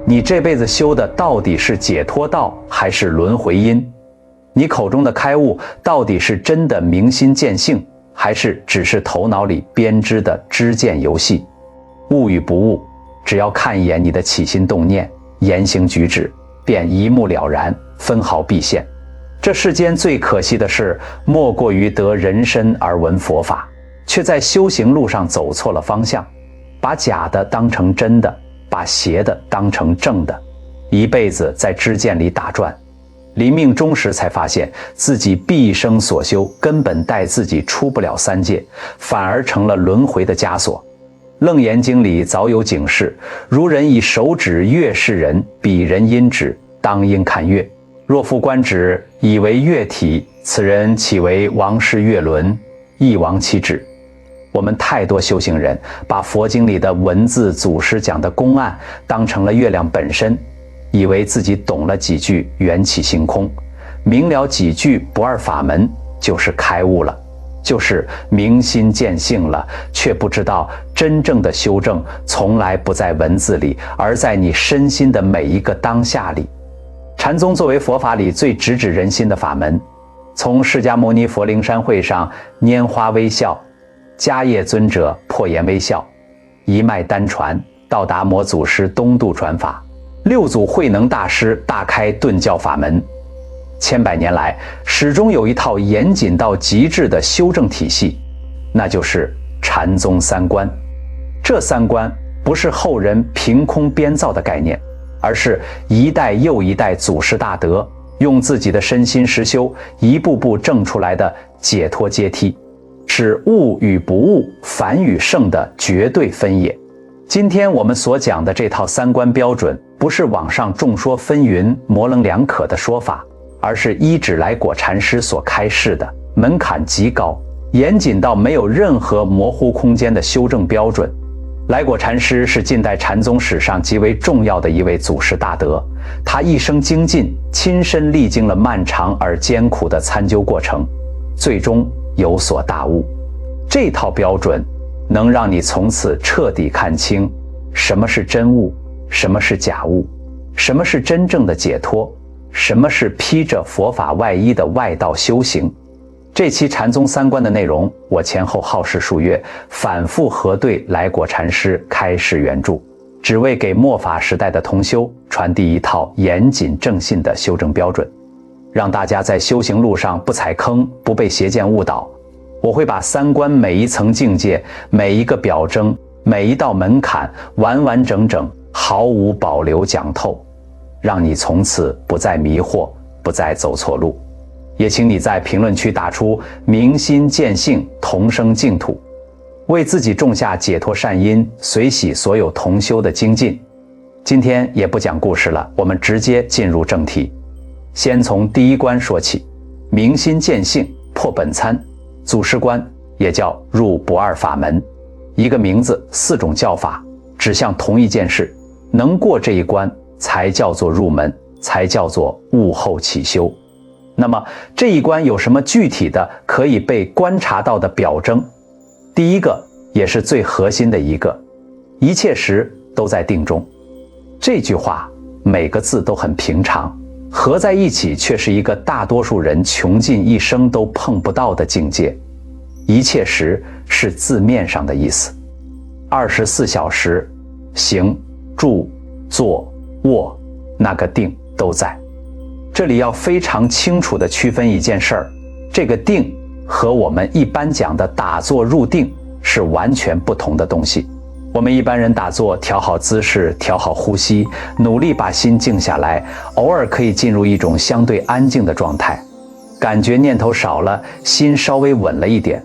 你这辈子修的到底是解脱道还是轮回因？你口中的开悟到底是真的明心见性，还是只是头脑里编织的知见游戏？悟与不悟，只要看一眼你的起心动念、言行举止，便一目了然，分毫毕现。这世间最可惜的事，莫过于得人身而闻佛法，却在修行路上走错了方向，把假的当成真的，把邪的当成正的，一辈子在知见里打转。临命终时才发现自己毕生所修根本带自己出不了三界，反而成了轮回的枷锁。楞严经里早有警示，如人以手指月视人，彼人因指，当应看月。若复观指，以为月体，此人岂为王师月轮，一王其指。我们太多修行人把佛经里的文字、祖师讲的公案当成了月亮本身，以为自己懂了几句缘起性空，明了几句不二法门，就是开悟了，就是明心见性了，却不知道真正的修正从来不在文字里，而在你身心的每一个当下里。禅宗作为佛法里最直指人心的法门，从释迦牟尼佛灵山会上拈花微笑，迦叶尊者破颜微笑，一脉单传，到达摩祖师东渡传法，六祖慧能大师大开顿教法门，千百年来始终有一套严谨到极致的修正体系，那就是禅宗三观。这三观不是后人凭空编造的概念，而是一代又一代祖师大德用自己的身心实修一步步证出来的解脱阶梯，是悟与不悟、凡与圣的绝对分野。今天我们所讲的这套三观标准，不是网上众说纷纭、模棱两可的说法，而是依止来果禅师所开示的，门槛极高，严谨到没有任何模糊空间的修正标准。来果禅师是近代禅宗史上极为重要的一位祖师大德，他一生精进，亲身历经了漫长而艰苦的参究过程，最终有所大悟。这套标准能让你从此彻底看清什么是真悟，什么是假悟，什么是真正的解脱，什么是披着佛法外衣的外道修行。这期禅宗三观的内容，我前后耗时数月，反复核对来果禅师开示原著，只为给末法时代的同修传递一套严谨正信的修正标准，让大家在修行路上不踩坑，不被邪见误导。我会把三观每一层境界、每一个表征、每一道门槛完完整整、毫无保留讲透，让你从此不再迷惑，不再走错路。也请你在评论区打出明心见性，同生净土，为自己种下解脱善因，随喜所有同修的精进。今天也不讲故事了，我们直接进入正题。先从第一关说起，明心见性破本参，祖师观也叫入不二法门，一个名字，四种叫法，指向同一件事，能过这一关才叫做入门，才叫做悟后起修。那么这一关有什么具体的可以被观察到的表征？第一个也是最核心的一个，一切时都在定中。这句话每个字都很平常，合在一起却是一个大多数人穷尽一生都碰不到的境界。一切时是字面上的意思，24小时行住坐卧那个定都在。这里要非常清楚地区分一件事儿，这个定和我们一般讲的打坐入定是完全不同的东西。我们一般人打坐，调好姿势，调好呼吸，努力把心静下来，偶尔可以进入一种相对安静的状态，感觉念头少了，心稍微稳了一点。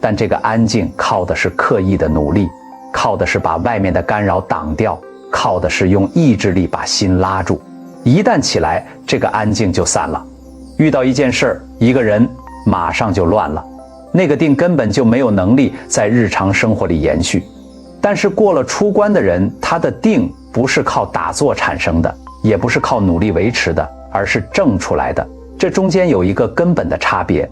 但这个安静靠的是刻意的努力，靠的是把外面的干扰挡掉，靠的是用意志力把心拉住。一旦起来，这个安静就散了。遇到一件事儿，一个人，马上就乱了，那个定根本就没有能力在日常生活里延续。但是过了出关的人，他的定不是靠打坐产生的，也不是靠努力维持的，而是证出来的。这中间有一个根本的差别。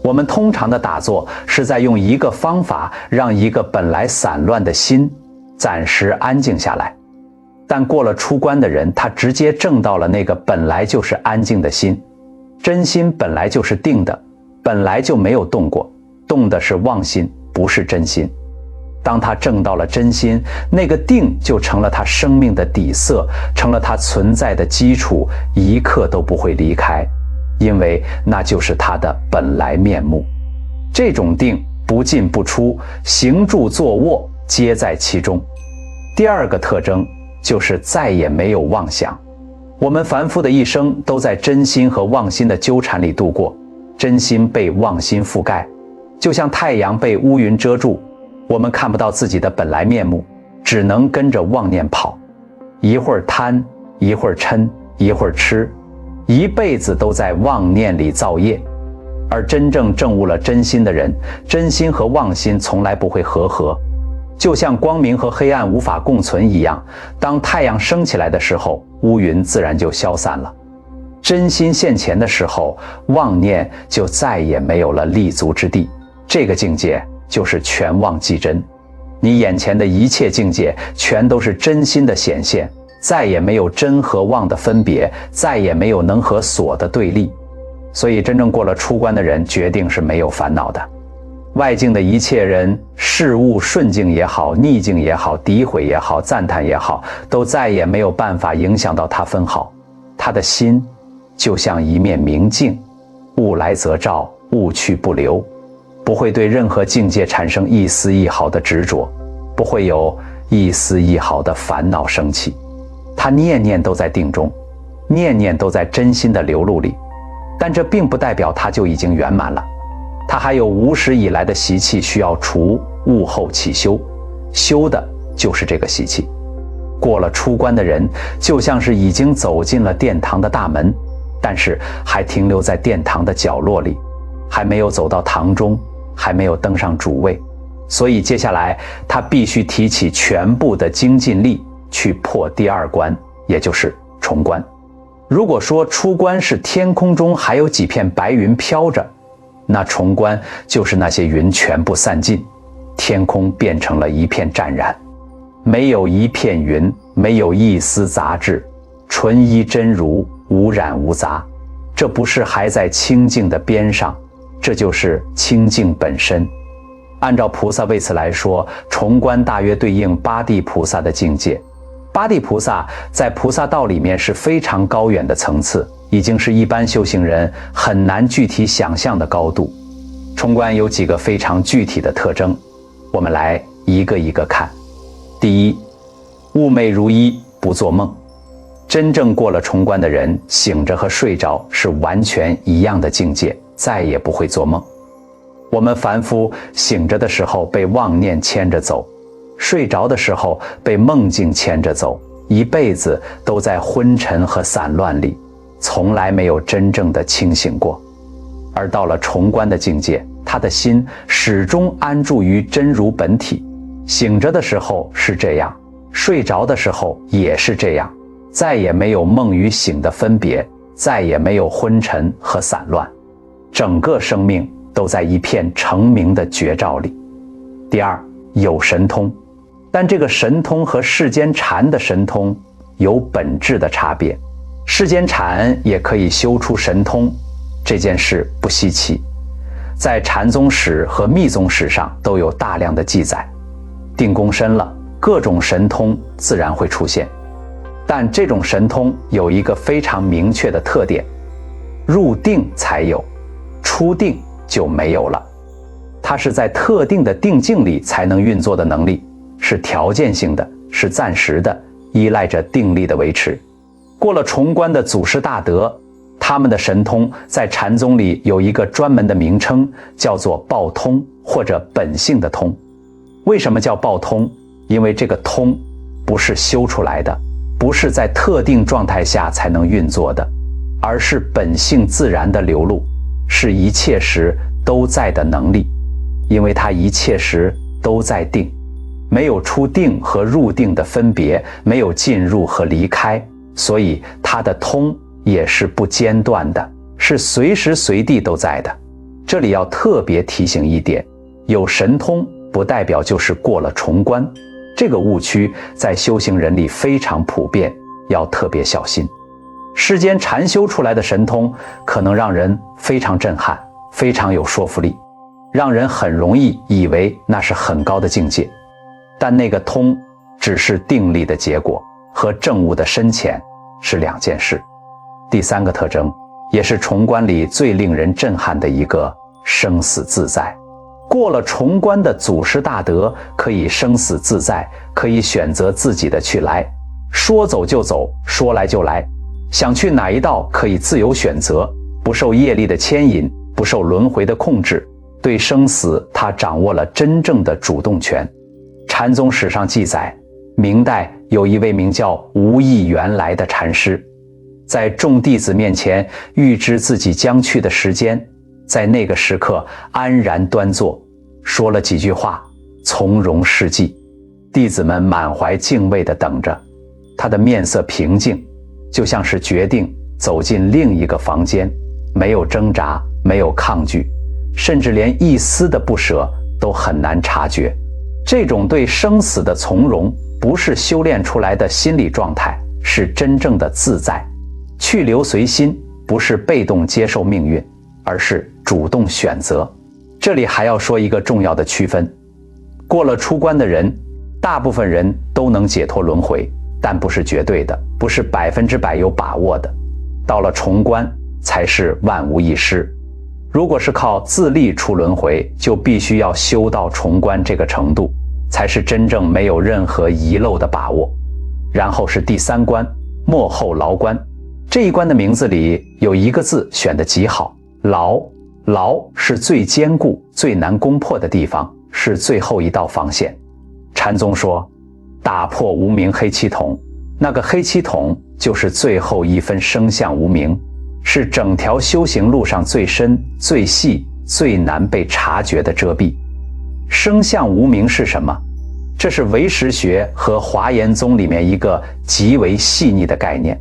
我们通常的打坐是在用一个方法让一个本来散乱的心暂时安静下来，但过了出关的人，他直接证到了那个本来就是安静的心，真心本来就是定的，本来就没有动过，动的是妄心，不是真心。当他证到了真心，那个定就成了他生命的底色，成了他存在的基础，一刻都不会离开，因为那就是他的本来面目。这种定不进不出，行住坐卧皆在其中。第二个特征就是再也没有妄想。我们凡夫的一生都在真心和妄心的纠缠里度过，真心被妄心覆盖，就像太阳被乌云遮住，我们看不到自己的本来面目，只能跟着妄念跑，一会儿贪，一会儿嗔，一会儿痴，一辈子都在妄念里造业。而真正证悟了真心的人，真心和妄心从来不会合合，就像光明和黑暗无法共存一样，当太阳升起来的时候，乌云自然就消散了。真心现前的时候，妄念就再也没有了立足之地。这个境界就是全妄即真，你眼前的一切境界全都是真心的显现，再也没有真和妄的分别，再也没有能和所的对立。所以真正过了出关的人，决定是没有烦恼的。外境的一切人事物，顺境也好，逆境也好，诋毁也好，赞叹也好，都再也没有办法影响到他分毫。他的心就像一面明镜，物来则照，物去不留，不会对任何境界产生一丝一毫的执着，不会有一丝一毫的烦恼生起。他念念都在定中，念念都在真心的流露里，但这并不代表他就已经圆满了，他还有无始以来的习气需要除，悟后起修，修的就是这个习气。过了出关的人，就像是已经走进了殿堂的大门，但是还停留在殿堂的角落里，还没有走到堂中，还没有登上主位。所以接下来他必须提起全部的精进力去破第二关，也就是重关。如果说出关是天空中还有几片白云飘着，那重关就是那些云全部散尽，天空变成了一片湛然，没有一片云，没有一丝杂质，纯一真如，无染无杂。这不是还在清净的边上，这就是清净本身。按照菩萨位次来说，重关大约对应八地菩萨的境界。八地菩萨在菩萨道里面是非常高远的层次，已经是一般修行人很难具体想象的高度。重关有几个非常具体的特征，我们来一个一个看。第一，寤寐如一，不做梦。真正过了重关的人，醒着和睡着是完全一样的境界，再也不会做梦。我们凡夫醒着的时候被妄念牵着走，睡着的时候被梦境牵着走，一辈子都在昏沉和散乱里，从来没有真正的清醒过。而到了重关的境界，他的心始终安住于真如本体，醒着的时候是这样，睡着的时候也是这样，再也没有梦与醒的分别，再也没有昏沉和散乱，整个生命都在一片澄明的觉照里。第二，有神通，但这个神通和世间禅的神通有本质的差别。世间禅也可以修出神通，这件事不稀奇，在禅宗史和密宗史上都有大量的记载。定功深了，各种神通自然会出现，但这种神通有一个非常明确的特点，入定才有，出定就没有了。它是在特定的定境里才能运作的能力，是条件性的，是暂时的，依赖着定力的维持。过了重关的祖师大德，他们的神通在禅宗里有一个专门的名称，叫做报通或者本性的通。为什么叫报通？因为这个通不是修出来的，不是在特定状态下才能运作的，而是本性自然的流露，是一切时都在的能力。因为它一切时都在定，没有出定和入定的分别，没有进入和离开，所以它的通也是不间断的，是随时随地都在的。这里要特别提醒一点，有神通不代表就是过了重关，这个误区在修行人里非常普遍，要特别小心。世间禅修出来的神通可能让人非常震撼，非常有说服力，让人很容易以为那是很高的境界，但那个通只是定力的结果，和证悟的深浅是两件事。第三个特征，也是重关里最令人震撼的一个，生死自在。过了重关的祖师大德可以生死自在，可以选择自己的去来，说走就走，说来就来，想去哪一道可以自由选择，不受业力的牵引，不受轮回的控制，对生死他掌握了真正的主动权。禅宗史上记载，明代有一位名叫无义元来的禅师，在众弟子面前预知自己将去的时间，在那个时刻安然端坐，说了几句话，从容事迹。弟子们满怀敬畏地等着，他的面色平静，就像是决定走进另一个房间，没有挣扎，没有抗拒，甚至连一丝的不舍都很难察觉。这种对生死的从容，不是修炼出来的心理状态，是真正的自在。去留随心，不是被动接受命运，而是主动选择。这里还要说一个重要的区分，过了出关的人，大部分人都能解脱轮回，但不是绝对的，不是100%有把握的。到了重关才是万无一失。如果是靠自力出轮回，就必须要修到重关这个程度，才是真正没有任何遗漏的把握。然后是第三关，末后牢关。这一关的名字里有一个字选得极好，牢。牢是最坚固、最难攻破的地方，是最后一道防线。禅宗说，打破无明黑漆桶，那个黑漆桶就是最后一分生相无明，是整条修行路上最深、最细、最难被察觉的遮蔽。生相无明是什么？这是唯识学和华严宗里面一个极为细腻的概念。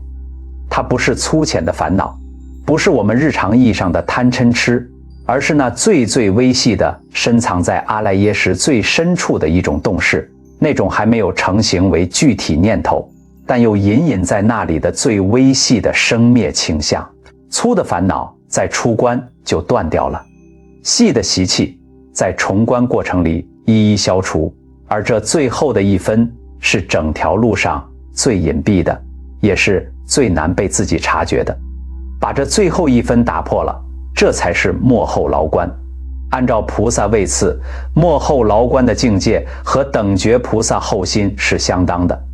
它不是粗浅的烦恼，不是我们日常意义上的贪嗔痴，而是那最最微细的，深藏在阿赖耶识最深处的一种动势，那种还没有成形为具体念头，但又隐隐在那里的最微细的生灭倾向。粗的烦恼在出关就断掉了，细的习气在重关过程里一一消除，而这最后的一分是整条路上最隐蔽的，也是最难被自己察觉的。把这最后一分打破了，这才是末后牢关。按照菩萨位次，末后牢关的境界和等觉菩萨后心是相当的。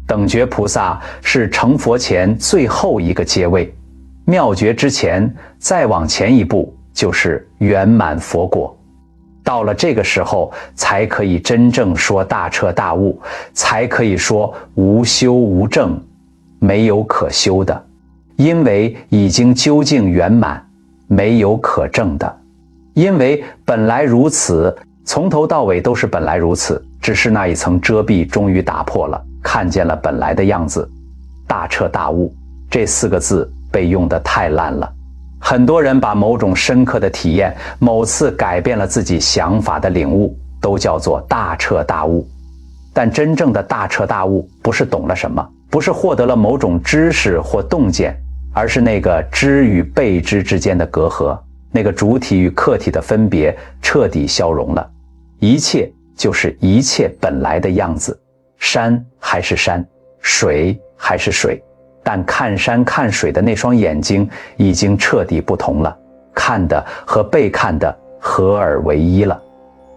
等觉菩萨是成佛前最后一个阶位，妙觉之前再往前一步就是圆满佛果。到了这个时候，才可以真正说大彻大悟，才可以说无修无证，没有可修的，因为已经究竟圆满，没有可证的。因为本来如此，从头到尾都是本来如此，只是那一层遮蔽终于打破了，看见了本来的样子。大彻大悟这4个字被用得太烂了，很多人把某种深刻的体验，某次改变了自己想法的领悟，都叫做大彻大悟。但真正的大彻大悟，不是懂了什么，不是获得了某种知识或洞见，而是那个知与被知之间的隔阂，那个主体与客体的分别彻底消融了，一切就是一切本来的样子，山还是山，水还是水，但看山看水的那双眼睛已经彻底不同了，看的和被看的合而为一了。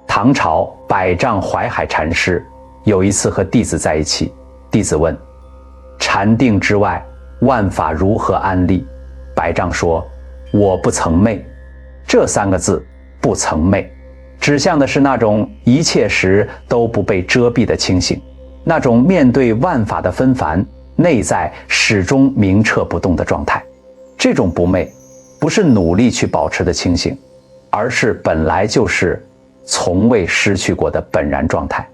唐朝百丈怀海禅师有一次和弟子在一起，弟子问：禅定之外，万法如何安立？百丈说：我不曾昧。这3个字，不曾昧，指向的是那种一切时都不被遮蔽的清醒，那种面对万法的纷繁，内在始终明澈不动的状态。这种不昧，不是努力去保持的清醒，而是本来就是从未失去过的本然状态。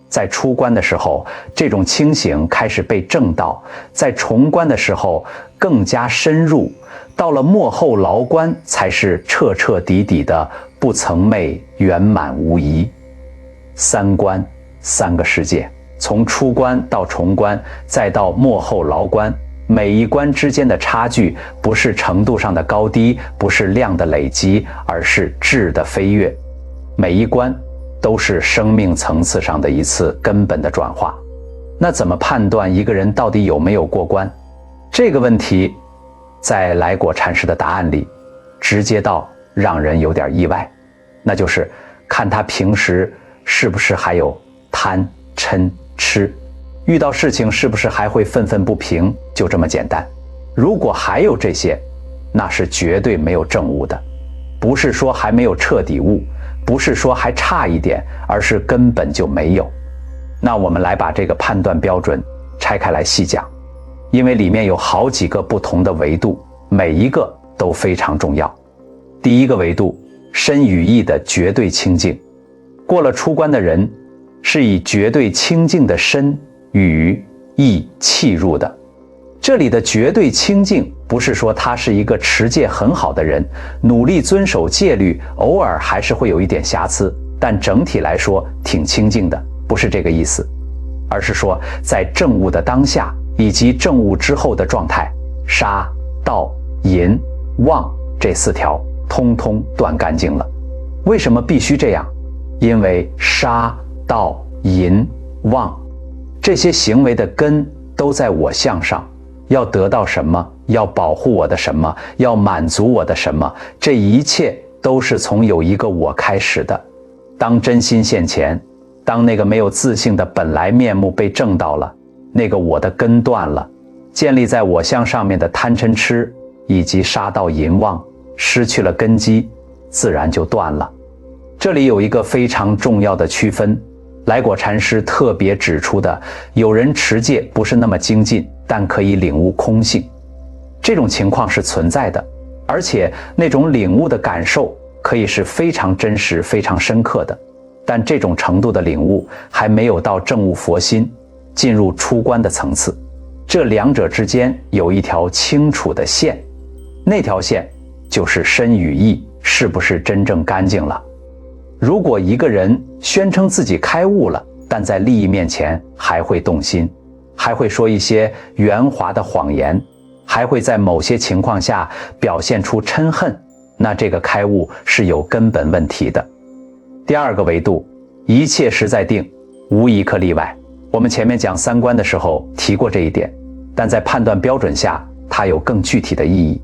在出关的时候，这种清醒开始被证到；在重关的时候更加深入，到了末后牢关，才是彻彻底底的不曾昧，圆满无疑。3关三个世界，从出关到重关，再到末后牢关，每一关之间的差距，不是程度上的高低，不是量的累积，而是质的飞跃。每一关都是生命层次上的一次根本的转化。那怎么判断一个人到底有没有过关？这个问题在来果禅师的答案里直接到让人有点意外，那就是看他平时是不是还有贪嗔痴，遇到事情是不是还会愤愤不平，就这么简单。如果还有这些，那是绝对没有证悟的，不是说还没有彻底悟，不是说还差一点，而是根本就没有。那我们来把这个判断标准拆开来细讲，因为里面有好几个不同的维度，每一个都非常重要。第一个维度，身与意的绝对清净。过了出关的人是以绝对清净的身与意契入的。这里的绝对清净不是说他是一个持戒很好的人，努力遵守戒律，偶尔还是会有一点瑕疵，但整体来说挺清净的，不是这个意思，而是说在证悟的当下以及证悟之后的状态，杀、盗、淫、妄这四条通通断干净了。为什么必须这样？因为杀、盗、淫、妄这些行为的根都在我相上，要得到什么，要保护我的什么，要满足我的什么，这一切都是从有一个我开始的。当真心现前，当那个没有自性的本来面目被证到了，那个我的根断了，建立在我相上面的贪嗔痴以及杀盗淫妄失去了根基，自然就断了。这里有一个非常重要的区分，来果禅师特别指出的，有人持戒不是那么精进，但可以领悟空性，这种情况是存在的，而且那种领悟的感受可以是非常真实非常深刻的，但这种程度的领悟还没有到证悟佛心，进入出关的层次。这两者之间有一条清楚的线，那条线就是身与意是不是真正干净了。如果一个人宣称自己开悟了，但在利益面前还会动心，还会说一些圆滑的谎言，还会在某些情况下表现出嗔恨，那这个开悟是有根本问题的。第二个维度，一切实在定，无一可例外。我们前面讲三观的时候提过这一点，但在判断标准下，它有更具体的意义。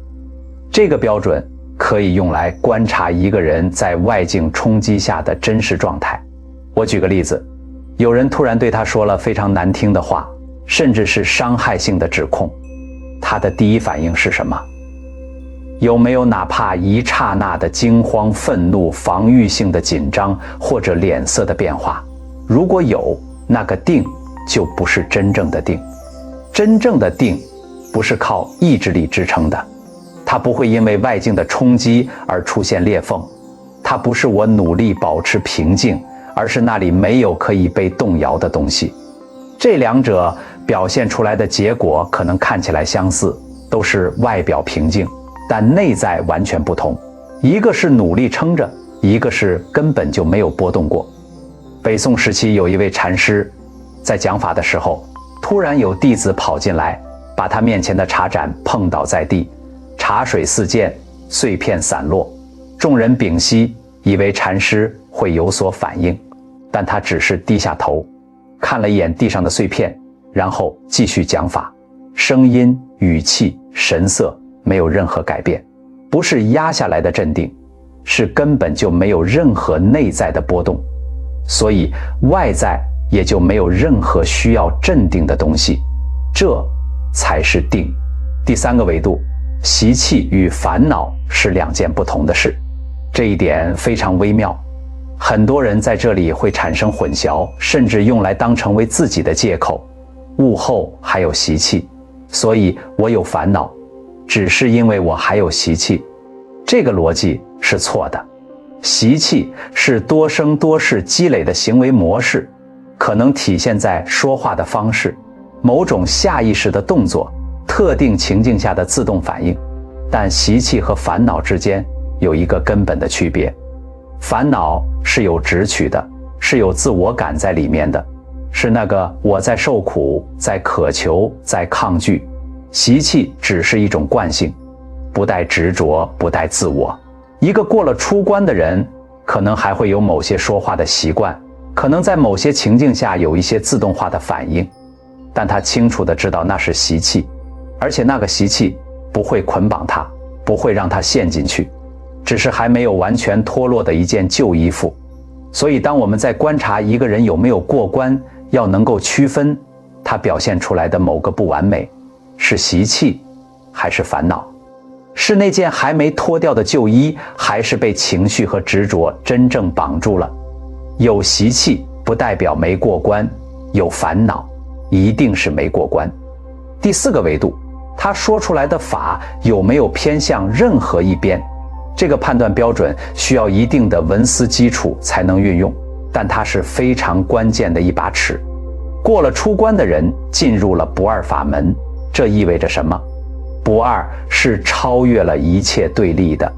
这个标准可以用来观察一个人在外境冲击下的真实状态。我举个例子，有人突然对他说了非常难听的话，甚至是伤害性的指控，他的第一反应是什么？有没有哪怕一刹那的惊慌、愤怒、防御性的紧张，或者脸色的变化？如果有，那个定就不是真正的定。真正的定不是靠意志力支撑的，它不会因为外境的冲击而出现裂缝，它不是我努力保持平静，而是那里没有可以被动摇的东西。这两者表现出来的结果可能看起来相似，都是外表平静，但内在完全不同。一个是努力撑着，一个是根本就没有波动过。北宋时期有一位禅师在讲法的时候，突然有弟子跑进来，把他面前的茶盏碰倒在地，茶水四溅，碎片散落。众人屏息，以为禅师会有所反应，但他只是低下头，看了一眼地上的碎片，然后继续讲法，声音、语气、神色没有任何改变，不是压下来的镇定，是根本就没有任何内在的波动，所以外在也就没有任何需要镇定的东西，这才是定。第三个维度，习气与烦恼是两件不同的事，这一点非常微妙，很多人在这里会产生混淆，甚至用来当成为自己的借口。悟后还有习气，所以我有烦恼，只是因为我还有习气，这个逻辑是错的。习气是多生多世积累的行为模式，可能体现在说话的方式，某种下意识的动作，特定情境下的自动反应。但习气和烦恼之间有一个根本的区别，烦恼是有执取的，是有自我感在里面的，是那个我在受苦，在渴求，在抗拒。习气只是一种惯性，不带执着，不带自我。一个过了出关的人，可能还会有某些说话的习惯，可能在某些情境下有一些自动化的反应，但他清楚地知道那是习气，而且那个习气不会捆绑他，不会让他陷进去，只是还没有完全脱落的一件旧衣服。所以当我们在观察一个人有没有过关，要能够区分他表现出来的某个不完美是习气还是烦恼，是那件还没脱掉的旧衣，还是被情绪和执着真正绑住了。有习气不代表没过关，有烦恼一定是没过关。第四个维度，他说出来的法有没有偏向任何一边，这个判断标准需要一定的文思基础才能运用，但它是非常关键的一把尺。过了出关的人进入了不二法门，这意味着什么？不二是超越了一切对立的，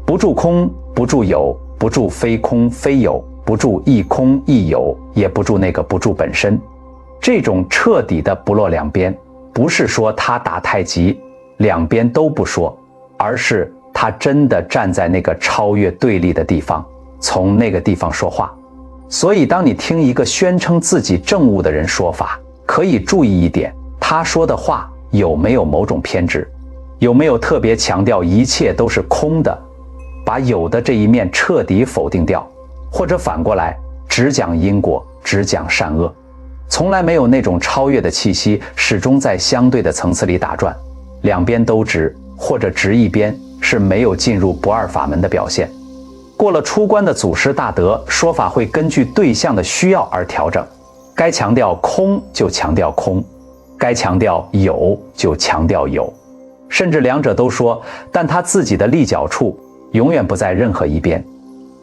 不住空，不住有，不住非空非有，不住亦空亦有，也不住那个不住本身。这种彻底的不落两边，不是说他打太极两边都不说，而是他真的站在那个超越对立的地方，从那个地方说话。所以当你听一个宣称自己证悟的人说法，可以注意一点，他说的话有没有某种偏执，有没有特别强调一切都是空的，把有的这一面彻底否定掉，或者反过来只讲因果，只讲善恶，从来没有那种超越的气息，始终在相对的层次里打转，两边都直，或者直一边，是没有进入不二法门的表现。过了出关的祖师大德，说法会根据对象的需要而调整，该强调空就强调空，该强调有就强调有，甚至两者都说，但他自己的立脚处永远不在任何一边。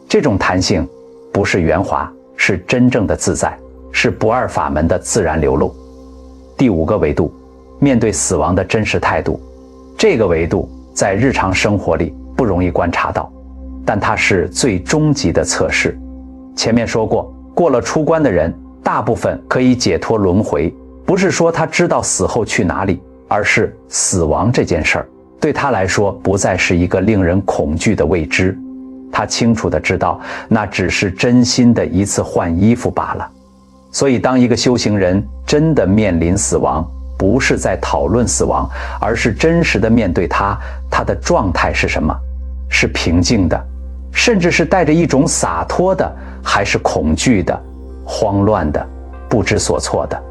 这种弹性不是圆滑，是真正的自在，是不二法门的自然流露。第五个维度，面对死亡的真实态度。这个维度在日常生活里不容易观察到，但它是最终极的测试。前面说过，过了出关的人大部分可以解脱轮回，不是说他知道死后去哪里，而是死亡这件事儿对他来说不再是一个令人恐惧的未知，他清楚地知道那只是真心的一次换衣服罢了。所以当一个修行人真的面临死亡，不是在讨论死亡，而是真实的面对它，他的状态是什么？是平静的，甚至是带着一种洒脱的，还是恐惧的、慌乱的、不知所措的？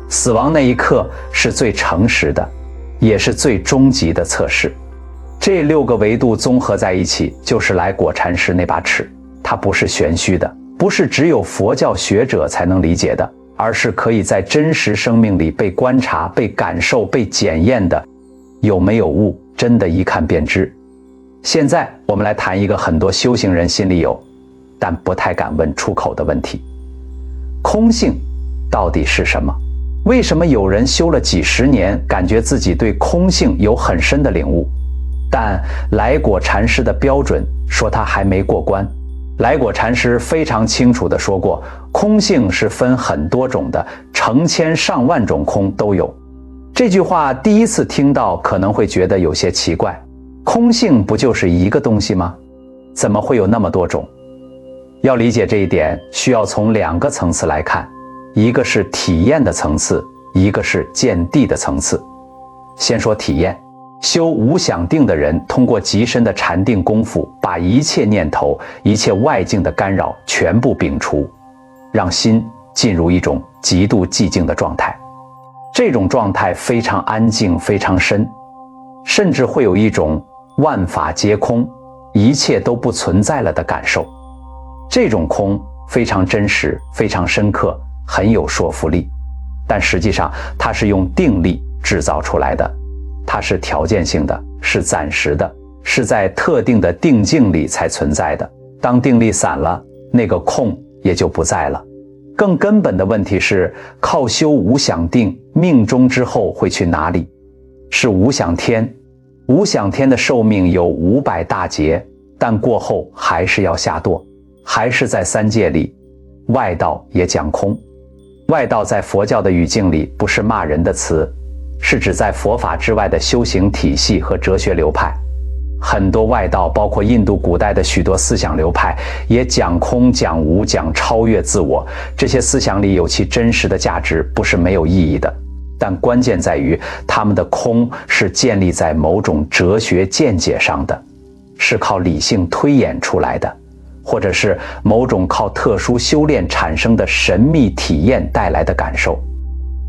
死亡那一刻是最诚实的，也是最终极的测试。这6个维度综合在一起，就是来果禅师那把尺。它不是玄虚的，不是只有佛教学者才能理解的，而是可以在真实生命里被观察、被感受、被检验的。有没有悟，真的一看便知。现在我们来谈一个很多修行人心里有，但不太敢问出口的问题：空性到底是什么？为什么有人修了几十年，感觉自己对空性有很深的领悟，但来果禅师的标准说他还没过关？来果禅师非常清楚地说过，空性是分很多种的，成千上万种空都有。这句话第一次听到可能会觉得有些奇怪，空性不就是一个东西吗？怎么会有那么多种？要理解这一点，需要从2个层次来看，一个是体验的层次，一个是见地的层次。先说体验，修无想定的人通过极深的禅定功夫，把一切念头、一切外境的干扰全部摒除，让心进入一种极度寂静的状态。这种状态非常安静，非常深，甚至会有一种万法皆空，一切都不存在了的感受。这种空非常真实，非常深刻，很有说服力，但实际上它是用定力制造出来的，它是条件性的，是暂时的，是在特定的定境里才存在的。当定力散了，那个空也就不在了。更根本的问题是，靠修无想定，命终之后会去哪里？是无想天。无想天的寿命有500大劫，但过后还是要下堕，还是在3界里，外道也讲空。外道在佛教的语境里不是骂人的词，是指在佛法之外的修行体系和哲学流派。很多外道，包括印度古代的许多思想流派，也讲空、讲无、讲超越自我。这些思想里有其真实的价值，不是没有意义的。但关键在于，他们的空是建立在某种哲学见解上的，是靠理性推演出来的，或者是某种靠特殊修炼产生的神秘体验带来的感受。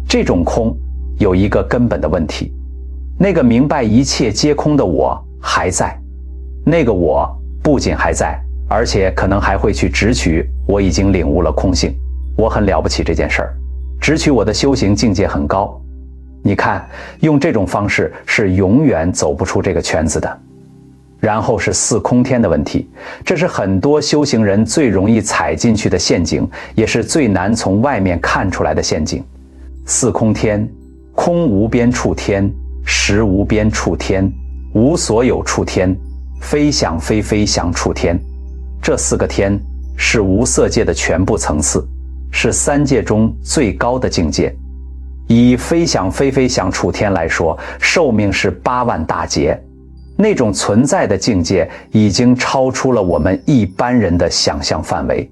这种空有一个根本的问题，那个明白一切皆空的我还在，那个我不仅还在，而且可能还会去直取我已经领悟了空性，我很了不起这件事儿，直取我的修行境界很高。你看，用这种方式是永远走不出这个圈子的。然后是四空天的问题，这是很多修行人最容易踩进去的陷阱，也是最难从外面看出来的陷阱。四空天，空无边处天，实无边处天，无所有处天，非想非非想处天。这四个天是无色界的全部层次，是三界中最高的境界。以非想非非想处天来说，寿命是8万大劫，那种存在的境界已经超出了我们一般人的想象范围。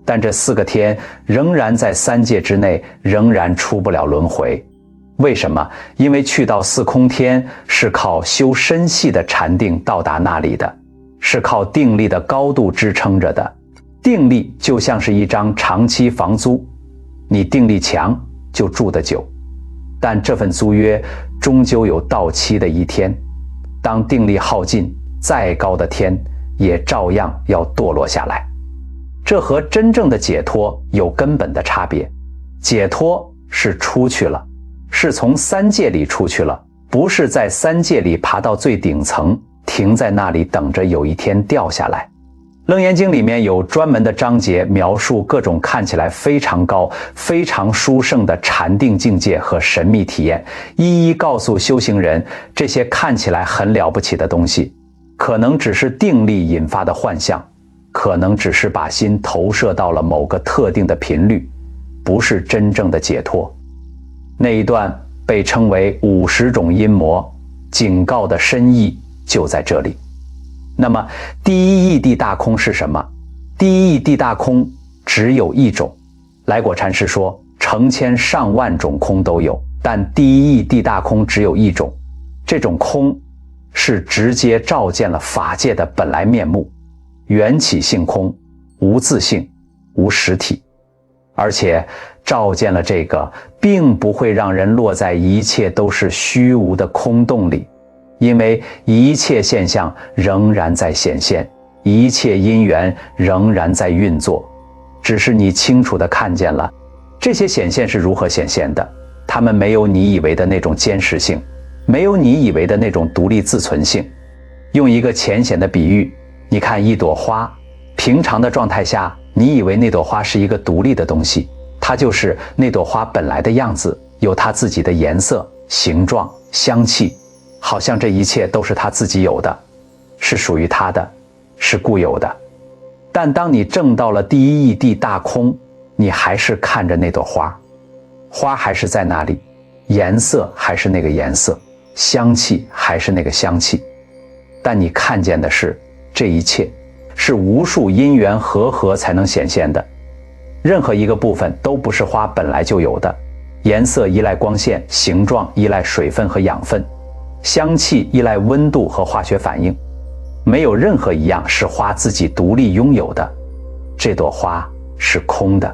但这四个天仍然在三界之内，仍然出不了轮回。为什么？因为去到四空天是靠修深细的禅定到达那里的，是靠定力的高度支撑着的。定力就像是一张长期房租，你定力强就住得久，但这份租约终究有到期的一天。当定力耗尽，再高的天也照样要堕落下来。这和真正的解脱有根本的差别。解脱是出去了，是从三界里出去了，不是在三界里爬到最顶层，停在那里等着有一天掉下来。楞严经里面有专门的章节描述各种看起来非常高、非常殊胜的禅定境界和神秘体验，一一告诉修行人，这些看起来很了不起的东西，可能只是定力引发的幻象，可能只是把心投射到了某个特定的频率，不是真正的解脱。那一段被称为50种阴魔，警告的深意就在这里。那么第一义谛大空是什么？第一义谛大空只有一种。来果禅师说，成千上万种空都有，但第一义谛大空只有一种。这种空是直接照见了法界的本来面目，缘起性空，无自性，无实体。而且照见了这个，并不会让人落在一切都是虚无的空洞里，因为一切现象仍然在显现，一切因缘仍然在运作，只是你清楚地看见了这些显现是如何显现的。它们没有你以为的那种坚实性，没有你以为的那种独立自存性。用一个浅显的比喻，你看一朵花，平常的状态下，你以为那朵花是一个独立的东西，它就是那朵花本来的样子，有它自己的颜色、形状、香气，好像这一切都是它自己有的，是属于它的，是固有的。但当你证到了第一义谛大空，你还是看着那朵花，花还是在那里，颜色还是那个颜色，香气还是那个香气，但你看见的是这一切是无数因缘和合才能显现的，任何一个部分都不是花本来就有的。颜色依赖光线，形状依赖水分和养分，香气依赖温度和化学反应，没有任何一样是花自己独立拥有的。这朵花是空的，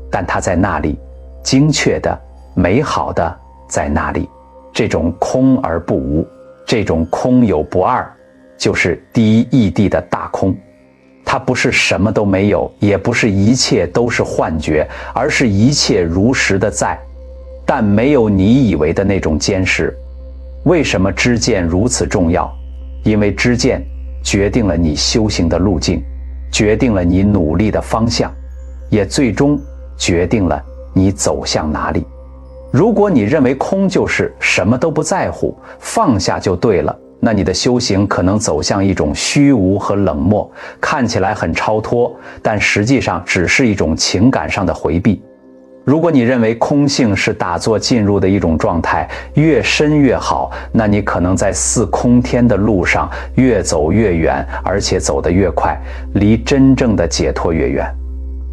但它在那里，精确的、美好的在那里。这种空而不无，这种空有不二，就是第一义谛的大空。它不是什么都没有，也不是一切都是幻觉，而是一切如实的在，但没有你以为的那种坚实。为什么知见如此重要？因为知见决定了你修行的路径，决定了你努力的方向，也最终决定了你走向哪里。如果你认为空就是什么都不在乎，放下就对了，那你的修行可能走向一种虚无和冷漠，看起来很超脱，但实际上只是一种情感上的回避。如果你认为空性是打坐进入的一种状态，越深越好，那你可能在四空天的路上越走越远，而且走得越快，离真正的解脱越远。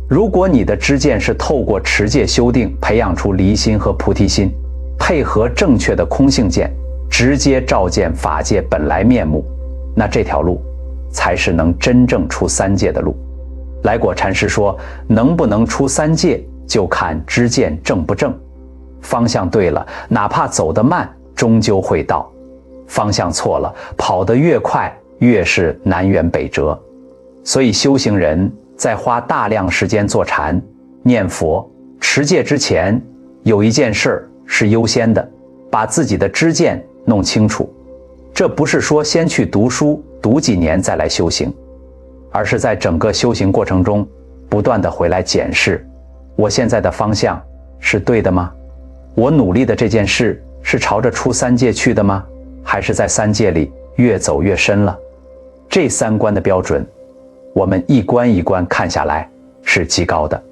如果你的知见是透过持戒修定培养出离心和菩提心，配合正确的空性见，直接照见法界本来面目，那这条路才是能真正出三界的路。来果禅师说，能不能出三界就看知见正不正，方向对了，哪怕走得慢，终究会到；方向错了，跑得越快，越是南辕北辙。所以修行人在花大量时间坐禅、念佛、持戒之前，有一件事是优先的，把自己的知见弄清楚。这不是说先去读书，读几年再来修行，而是在整个修行过程中，不断地回来检视，我现在的方向是对的吗？我努力的这件事是朝着出三界去的吗？还是在三界里越走越深了？这三关的标准，我们一关一关看下来是极高的。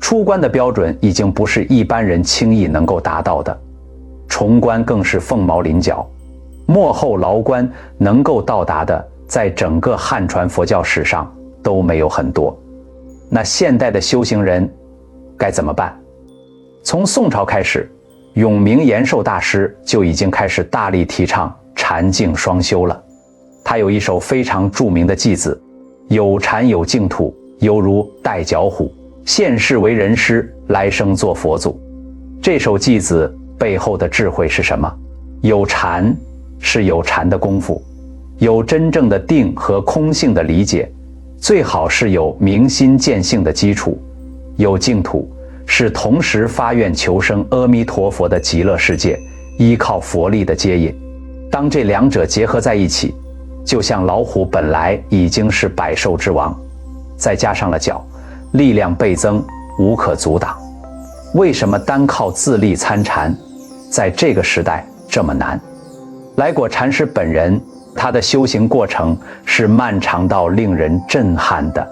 出关的标准已经不是一般人轻易能够达到的，重关更是凤毛麟角。末后牢关能够到达的，在整个汉传佛教史上都没有很多。那现代的修行人该怎么办？从宋朝开始，永明延寿大师就已经开始大力提倡禅净双修了。他有一首非常著名的偈子：有禅有净土，犹如带脚虎，现世为人师，来生做佛祖。这首偈子背后的智慧是什么？有禅是有禅的功夫，有真正的定和空性的理解，最好是有明心见性的基础。有净土是同时发愿求生阿弥陀佛的极乐世界，依靠佛力的接引。当这两者结合在一起，就像老虎本来已经是百兽之王，再加上了脚，力量倍增，无可阻挡。为什么单靠自力参禅在这个时代这么难？来果禅师本人，他的修行过程是漫长到令人震撼的，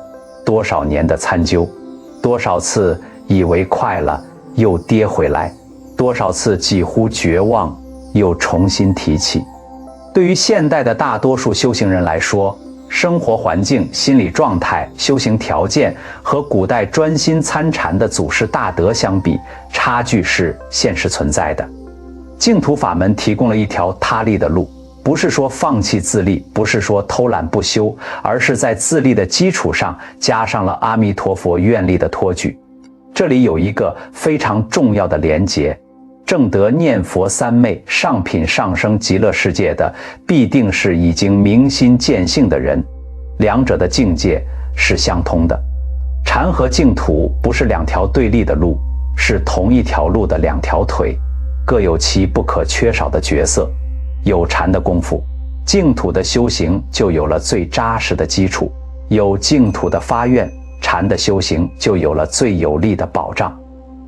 多少年的参究，多少次以为快了又跌回来，多少次几乎绝望又重新提起。对于现代的大多数修行人来说，生活环境、心理状态、修行条件和古代专心参禅的祖师大德相比，差距是现实存在的。净土法门提供了一条他力的路，不是说放弃自力，不是说偷懒不修，而是在自力的基础上加上了阿弥陀佛愿力的托举。这里有一个非常重要的连结，正得念佛三昧上品上升极乐世界的，必定是已经明心见性的人，两者的境界是相通的。禅和净土不是两条对立的路，是同一条路的两条腿，各有其不可缺少的角色。有禅的功夫，净土的修行就有了最扎实的基础；有净土的发愿，禅的修行就有了最有力的保障。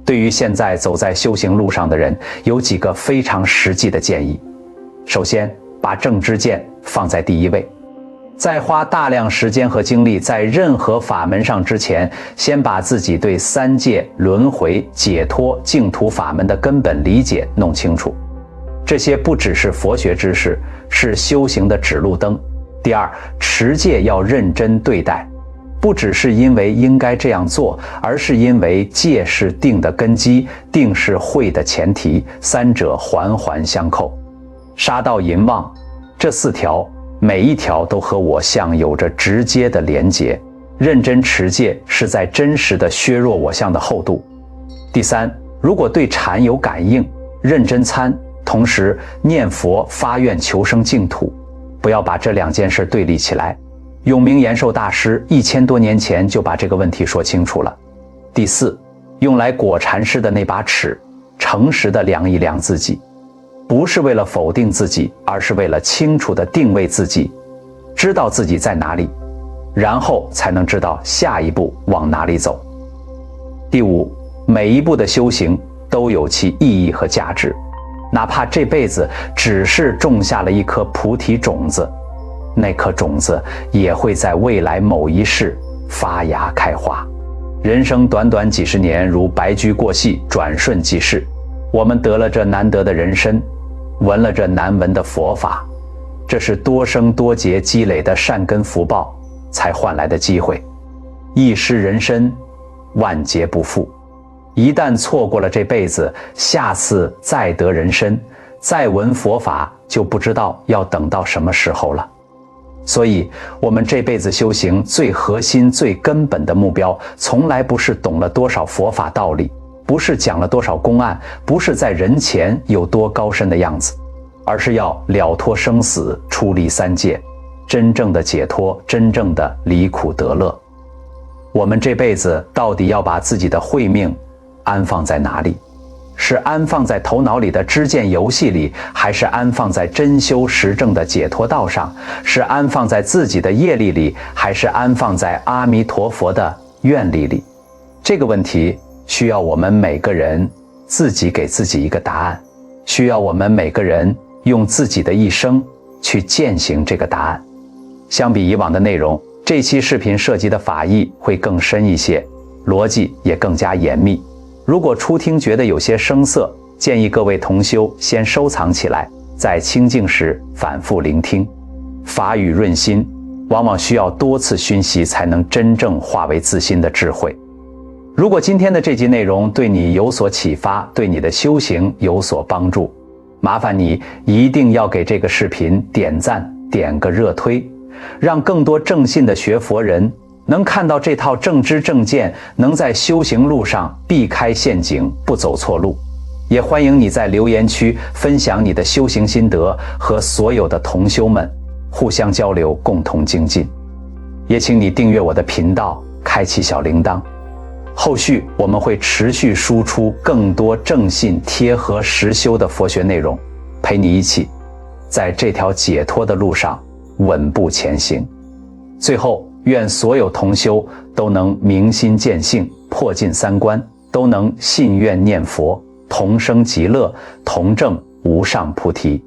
对于现在走在修行路上的人，有几个非常实际的建议。首先，把正知见放在第一位，在花大量时间和精力在任何法门上之前，先把自己对三界、轮回、解脱、净土法门的根本理解弄清楚。这些不只是佛学知识，是修行的指路灯。第二，持戒要认真对待，不只是因为应该这样做，而是因为戒是定的根基，定是慧的前提，三者环环相扣。杀盗淫妄这四条，每一条都和我相有着直接的连结。认真持戒是在真实的削弱我相的厚度。第三，如果对禅有感应，认真参，同时念佛发愿求生净土，不要把这两件事对立起来。永明延寿大师1000多年前就把这个问题说清楚了。第四，用来果禅师的那把尺，诚实地量一量自己，不是为了否定自己，而是为了清楚地定位自己，知道自己在哪里，然后才能知道下一步往哪里走。第五，每一步的修行都有其意义和价值，哪怕这辈子只是种下了一颗菩提种子，那颗种子也会在未来某一世发芽开花。人生短短几十年，如白驹过隙，转瞬即逝。我们得了这难得的人身，闻了这难闻的佛法，这是多生多劫积累的善根福报才换来的机会。一失人身，万劫不复。一旦错过了这辈子，下次再得人身，再闻佛法，就不知道要等到什么时候了。所以我们这辈子修行最核心最根本的目标，从来不是懂了多少佛法道理，不是讲了多少公案，不是在人前有多高深的样子，而是要了脱生死，出离三界，真正的解脱，真正的离苦得乐。我们这辈子到底要把自己的慧命安放在哪里？是安放在头脑里的知见游戏里，还是安放在真修实证的解脱道上？是安放在自己的业力里，还是安放在阿弥陀佛的愿力里？这个问题需要我们每个人自己给自己一个答案，需要我们每个人用自己的一生去践行这个答案。相比以往的内容，这期视频涉及的法义会更深一些，逻辑也更加严密。如果初听觉得有些生涩，建议各位同修先收藏起来，在清静时反复聆听。法语润心，往往需要多次熏习才能真正化为自心的智慧。如果今天的这集内容对你有所启发，对你的修行有所帮助，麻烦你一定要给这个视频点赞，点个热推，让更多正信的学佛人能看到这套正知正见，能在修行路上避开陷阱，不走错路。也欢迎你在留言区分享你的修行心得，和所有的同修们互相交流，共同精进。也请你订阅我的频道，开启小铃铛。后续我们会持续输出更多正信贴合实修的佛学内容，陪你一起在这条解脱的路上稳步前行。最后，愿所有同修都能明心见性，破尽三关，都能信愿念佛，同生极乐，同证无上菩提。